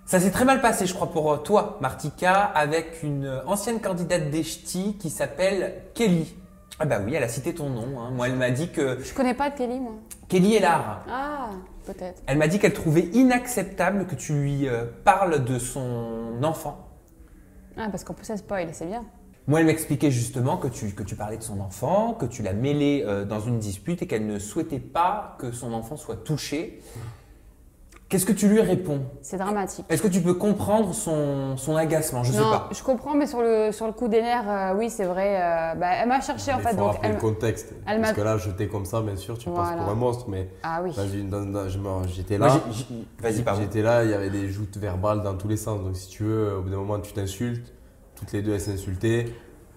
Ça s'est très mal passé, je crois, pour toi, Martika, avec une ancienne candidate des Ch'tis qui s'appelle Kelly. Ah bah oui, elle a cité ton nom. Hein. Moi, elle m'a dit que… Je connais pas de Kelly, moi. Kelly Ellard. Ah, peut-être. Elle m'a dit qu'elle trouvait inacceptable que tu lui parles de son enfant. Ah, parce qu'en plus, elle spoil, c'est bien. Moi, elle m'expliquait justement que tu parlais de son enfant, que tu l'as mêlé dans une dispute et qu'elle ne souhaitait pas que son enfant soit touché. Qu'est-ce que tu lui réponds? C'est dramatique. Est-ce que tu peux comprendre son agacement? Je sais Non, pas. je comprends, mais sur le coup des nerfs, oui, c'est vrai. Elle m'a cherché en fait. Il faut rappeler le contexte. elle Parce m'a- que là, jeté comme ça, bien sûr, tu passes Voilà. pour un monstre. Mais Ah oui. j'étais Moi, là. Vas-y, pardon. J'étais là, il y avait des joutes verbales dans tous les sens. Donc, si tu veux, au bout d'un moment, tu t'insultes. Toutes les deux, elles s'insultaient.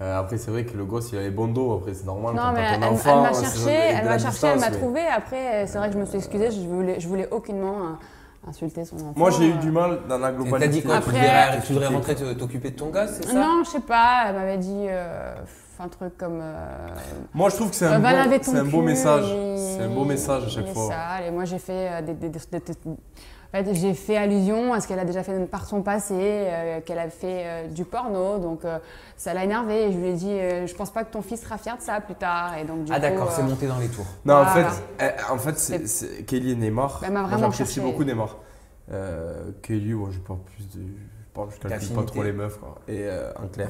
Après, c'est vrai que le gosse, il avait bon dos. Après, c'est normal. Non, quand mais t'as ton elle enfant, m'a c'est cherché, de la elle m'a distance, mais- trouvé. Après, c'est vrai que je me suis excusée, je voulais aucunement insulter son enfant. Moi, j'ai eu du mal dans la Elle globalité. t'a dit quoi? Après- Tu devrais rentrer t'occuper de ton gosse, c'est ça? Non, je sais pas, elle m'avait dit un truc comme. Moi, je trouve que c'est un, va laver ton c'est un beau cul, message. il- C'est un beau message à chaque il est fois. sale. Et moi, j'ai fait en fait, j'ai fait allusion à ce qu'elle a déjà fait par son passé, qu'elle a fait du porno, donc ça l'a énervée. Et je lui ai dit, je pense pas que ton fils sera fier de ça plus tard. Et donc, du Ah coup, d'accord, c'est monté dans les tours. Non, Voilà. en fait, Kelly et Neymar. Elle m'a Moi, vraiment j'apprécie cherché. beaucoup Neymar. Kelly, moi, je parle plus de. Je calcule pas D'affinité. trop les meufs, quoi. Et en clair.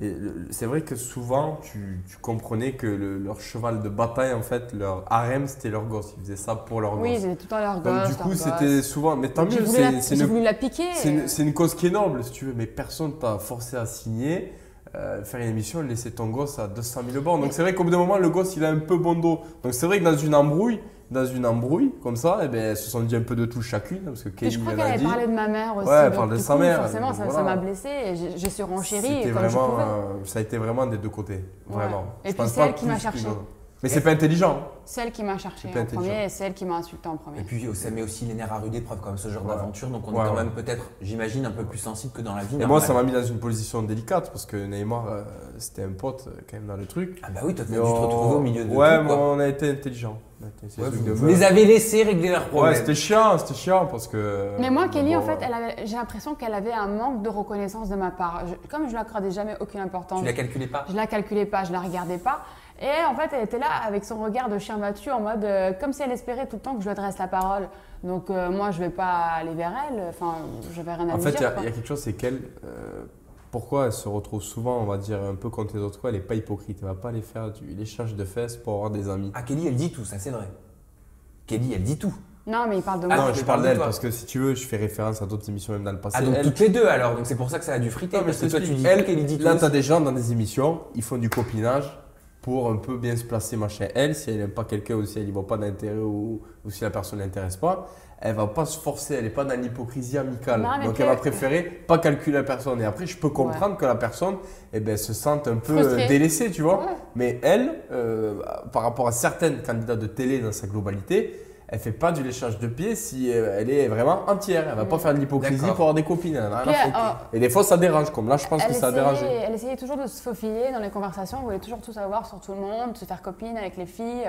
Et c'est vrai que souvent, tu comprenais que leur cheval de bataille, en fait, leur harem, c'était leur gosse. Ils faisaient ça pour leur Oui, gosse. ils étaient tout le temps leur Donc, gosse. du coup, leur c'était gosse. souvent. Mais tant J'ai mieux, voulu la- c'est j'ai une voulu la piquer. c'est une cause qui est noble, si tu veux, mais personne t'a forcé à signer, faire une émission et laisser ton gosse à 200 000 bornes. Donc c'est vrai qu'au bout d'un moment, le gosse, il a un peu bon dos. Donc c'est vrai que dans une embrouille comme ça, eh ben, elles se sont dit un peu de tout chacune, parce que Et Kelly je crois en qu'elle a avait dit. parlé de ma mère aussi. Ouais, elle donc, parle de du sa coup, mère, Forcément, donc ça voilà. m'a blessée et j'ai surenchéri C'était comme je vraiment, pouvais. ça a été vraiment des deux côtés, vraiment. Et Je puis pense c'est pas elle qui m'a plus cherché. qu'une autre. Mais c'est pas intelligent. C'est elle qui m'a cherché C'est pas en intelligent. premier et c'est elle qui m'a insulté en premier. Et puis ça met aussi les nerfs à rude épreuve comme ce genre Ouais. d'aventure, donc on Ouais, est quand ouais. même peut-être, j'imagine, un peu plus sensible que dans la vie Et moi, normale. ça m'a mis dans une position délicate, parce que Neymar, c'était un pote quand même dans le truc. Ah bah oui, toi t'as Mais dû te retrouver au milieu de ouais, tout, mais quoi. on a été intelligent. On a été essayé Ouais, de vous meuf. les avez laissés régler leurs problèmes. Ouais, c'était chiant parce que. Mais moi, Kelly, bon, en fait, j'ai l'impression qu'elle avait un manque de reconnaissance de ma part. Comme je ne lui accordais jamais aucune importance, Tu la calculais pas? je la calculais pas, je la regardais pas. Et en fait, elle était là avec son regard de chien battu en mode comme si elle espérait tout le temps que je lui adresse la parole. Donc moi, je vais pas aller vers elle. Enfin, je vais rien à En lui fait, dire. il y a quelque chose, c'est qu'elle. Pourquoi elle se retrouve souvent, on va dire, un peu contre les autres, elle n'est pas hypocrite. Elle ne va pas aller faire l'échange de fesses pour avoir des amis. Ah, Kelly, elle dit tout, ça c'est vrai. Kelly, elle dit tout. Non, mais il parle de Ah moi. non, je je parle parle de d'elle toi. parce que si tu veux, je fais référence à d'autres émissions même dans le passé. Ah, donc Elle- toutes les deux alors, donc c'est pour ça que ça a dû friter. Non, mais parce que je toi tu t'explique. dis Elle, qu'elle dit tout. là, tu as des gens dans des émissions, ils font du copinage pour un peu bien se placer, machin. Elle, si elle n'aime pas quelqu'un ou si elle n'y voit pas d'intérêt ou si la personne ne l'intéresse pas, elle va pas se forcer, elle n'est pas dans l'hypocrisie amicale. Non, mais Donc puis elle va elle- préférer pas calculer la personne. Et après, je peux comprendre que la personne se sente un peu Frustrée. délaissée, tu vois. Ouais. Mais elle, par rapport à certaines candidats de télé dans sa globalité, elle fait pas du léchage de pieds si elle est vraiment entière. Elle va pas faire de l'hypocrisie D'accord. pour avoir des copines. Elle en a rien Puis, à foutre. Et des fois, ça dérange. Comme là, je pense que ça a dérangé. Elle essayait toujours de se faufiler dans les conversations, elle voulait toujours tout savoir sur tout le monde, se faire copine avec les filles.